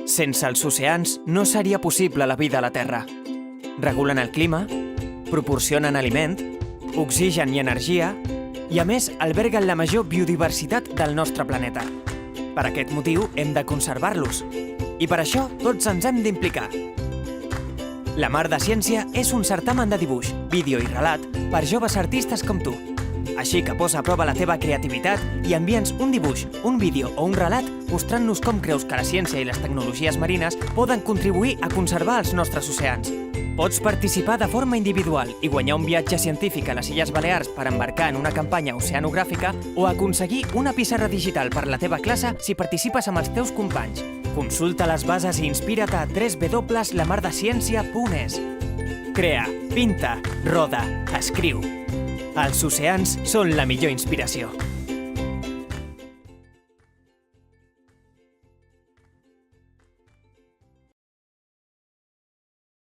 Sense els oceans no seria possible la vida a la Terra. Regulen el clima, proporcionen aliment, oxigen i energia i, a més, alberguen la major biodiversitat del nostre planeta. Per aquest motiu, hem de conservar-los. I per això, tots ens hem d'implicar. La Mar de Ciència és un certamen de dibuix, vídeo i relat per joves artistes com tu. Així que posa a prova la teva creativitat i envia'ns un dibuix, un vídeo o un relat mostrant-nos com creus que la ciència i les tecnologies marines poden contribuir a conservar els nostres oceans. Pots participar de forma individual i guanyar un viatge científic a les Illes Balears per embarcar en una campanya oceanogràfica o aconseguir una pissarra digital per la teva classe si participes amb els teus companys. Consulta les bases i inspira't a www.lamardeciència.es. Crea, pinta, roda, escriu. Els oceans són la millor inspiració.